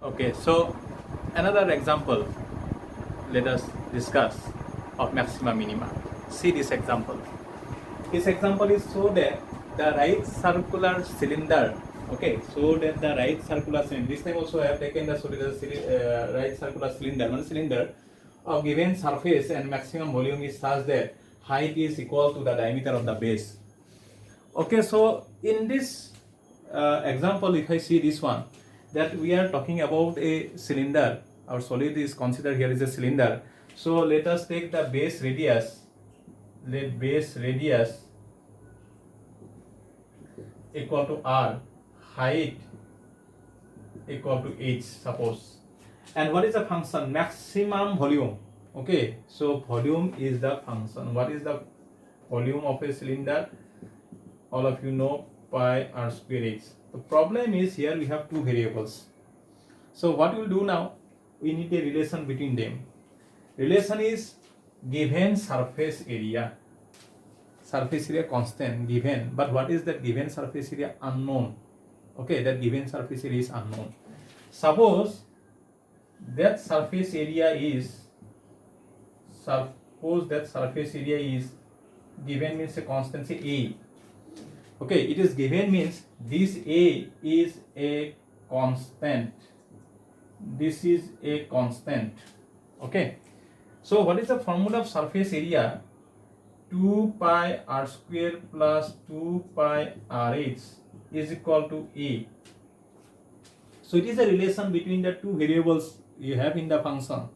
Okay, so another example let us discuss of maxima minima. See this example. This example is so that the right circular cylinder. Okay, so that the right circular cylinder. This time also I have taken the right circular cylinder. One cylinder of given surface and maximum volume is such that height is equal to the diameter of the base. Okay, so in this example, if I see this one, that we are talking about a cylinder. Our solid is considered here is a cylinder. So let us take the base radius. Let base radius equal to r, height equal to h, suppose. And what is the function? Maximum volume. Okay, so volume is the function. What is the volume of a cylinder? All of you know, pi r square h. The problem is here we have two variables. So what we'll do now, we need a relation between them. Relation is given surface area. Surface area constant given, but what is that given surface area? Unknown. Okay, that given surface area is unknown. Suppose that surface area is given, means a constant, say A. Okay, it is given means this A is a constant. This is a constant. Okay, so what is the formula of surface area? 2 pi r square plus 2 pi rh is equal to A. So it is a relation between the two variables you have in the function.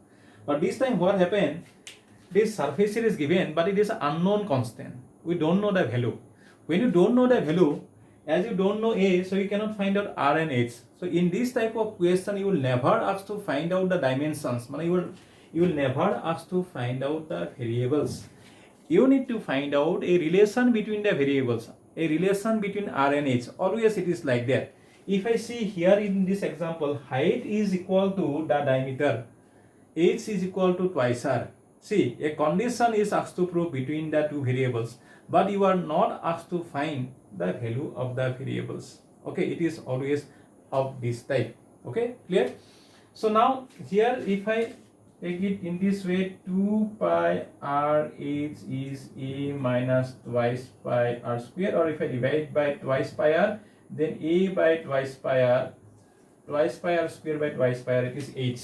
But this time what happened? This surface area is given, but it is an unknown constant. We don't know the value. When you don't know the value, as you don't know A, so you cannot find out R and H. So in this type of question, you will never ask to find out the dimensions. You will never ask to find out the variables. You need to find out a relation between the variables, a relation between R and H. Always it is like that. If I see here in this example, height is equal to the diameter, H is equal to twice R. See, a condition is asked to prove between the two variables, but you are not asked to find the value of the variables. Okay, it is always of this type. Okay, clear? So now here if I take it in this way, 2 pi r h is A minus twice pi r square, or if I divide by twice pi r, then A by twice pi r square by twice pi r, it is h.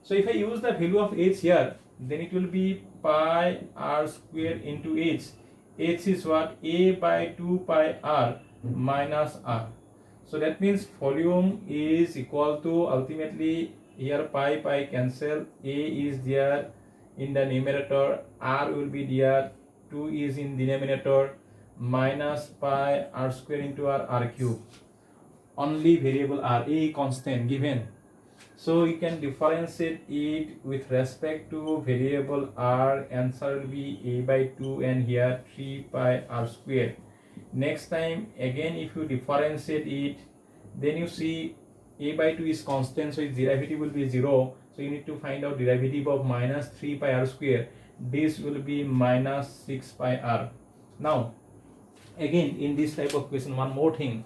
So if I use the value of h here, then it will be pi r square into h. H is what? A by 2 pi r minus r. So that means volume is equal to, ultimately here pi cancel, A is there in the numerator, r will be there, 2 is in denominator, minus pi r square into r cube. Only variable r, A constant given. So you can differentiate it with respect to variable r. Answer will be A by 2 and here 3 pi r square. Next time again if you differentiate it, then you see A by 2 is constant, so its derivative will be 0. So you need to find out derivative of minus 3 pi r square. This will be minus 6 pi r. Now again in this type of question, one more thing,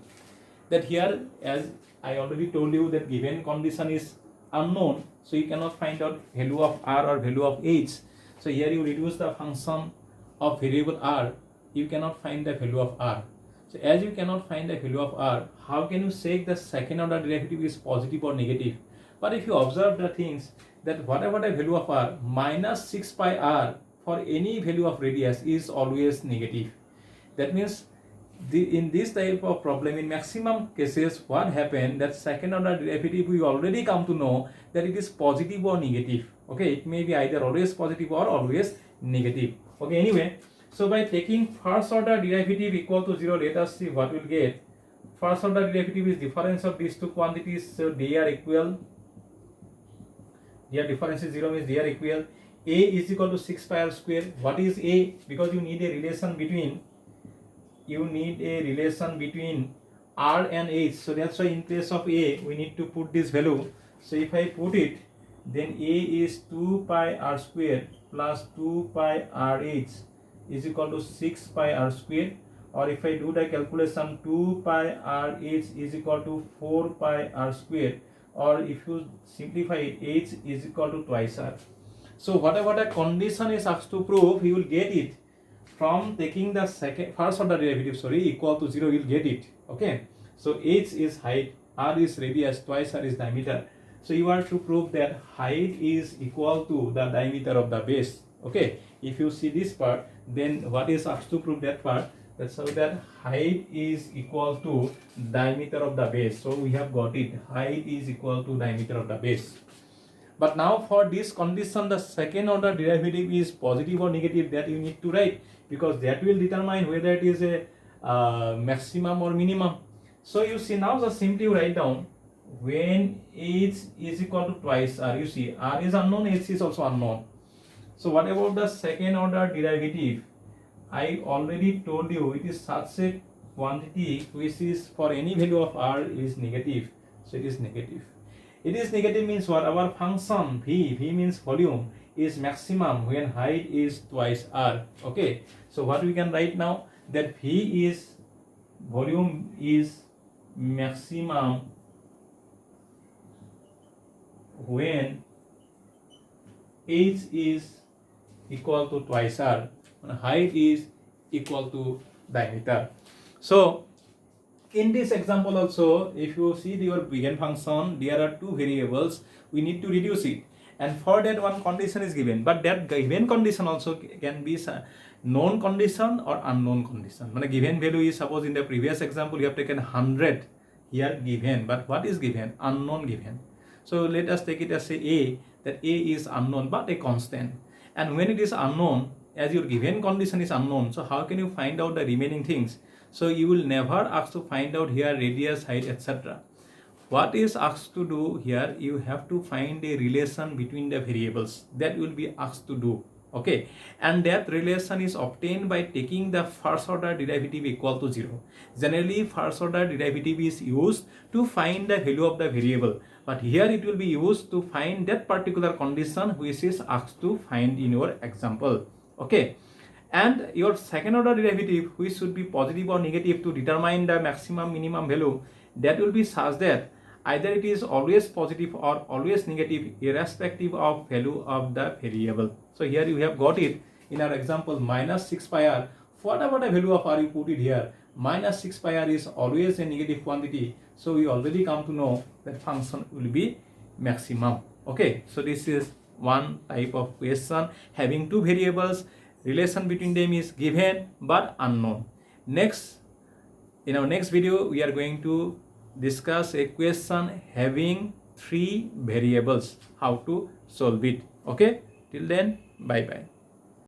that here as I already told you that given condition is unknown, so you cannot find out value of r or value of h. So here you reduce the function of variable r, you cannot find the value of r. So as you cannot find the value of r, how can you say the second order derivative is positive or negative? But if you observe the things, that whatever the value of r, minus 6 pi r for any value of radius is always negative. That means in this type of problem, in maximum cases, what happened, that second order derivative we already come to know that it is positive or negative. Okay, it may be either always positive or always negative. Okay, anyway, so by taking first order derivative equal to 0, let us see what we'll get. First order derivative is difference of these two quantities, so they are equal. Their difference is 0 means they are equal. A is equal to 6 pi r square. What is A? Because you need a relation between r and h, so that's why in place of A we need to put this value. So if I put it, then A is 2 pi r square plus 2 pi r h is equal to 6 pi r square, or if I do the calculation, 2 pi r h is equal to 4 pi r square, or if you simplify it, h is equal to twice r. So whatever the condition is asked to prove, you will get it from taking the first order derivative, equal to 0, you will get it. Okay, so h is height, r is radius, twice r is diameter. So you are to prove that height is equal to the diameter of the base. Okay, if you see this part, then what is asked to prove that part? That's how that height is equal to diameter of the base. So we have got it, height is equal to diameter of the base. But now for this condition, the second order derivative is positive or negative, that you need to write, because that will determine whether it is a maximum or minimum. So you see, now just simply write down, when h is equal to twice r, you see r is unknown, h is also unknown. So what about the second order derivative? I already told you it is such a quantity which is for any value of r is negative. So it is negative. It is negative means what? Our function v means volume, is maximum when height is twice r. Okay, so what we can write now, that v is volume is maximum when h is equal to twice r, and height is equal to diameter. So in this example also, if you see your given function, there are two variables, we need to reduce it, and for that one condition is given, but that given condition also can be known condition or unknown condition. When a given value is, suppose in the previous example you have taken 100, here given, but what is given? Unknown given. So let us take it as a, that a is unknown but a constant, and when it is unknown, as your given condition is unknown, so how can you find out the remaining things? So you will never ask to find out here radius, height, etc. What is asked to do here? You have to find a relation between the variables, that will be asked to do. Okay, and that relation is obtained by taking the first order derivative equal to 0. Generally first order derivative is used to find the value of the variable, but here it will be used to find that particular condition which is asked to find in your example. Okay, and your second order derivative, which should be positive or negative to determine the maximum minimum value, that will be such that either it is always positive or always negative irrespective of value of the variable. So here you have got it in our example, minus 6 pi r, whatever the value of r you put it here, minus 6 pi r is always a negative quantity. So we already come to know that function will be maximum. Okay, so this is one type of question having two variables, relation between them is given but unknown. Next, in our next video we are going to discuss a question having three variables, how to solve it. Okay, till then, bye bye.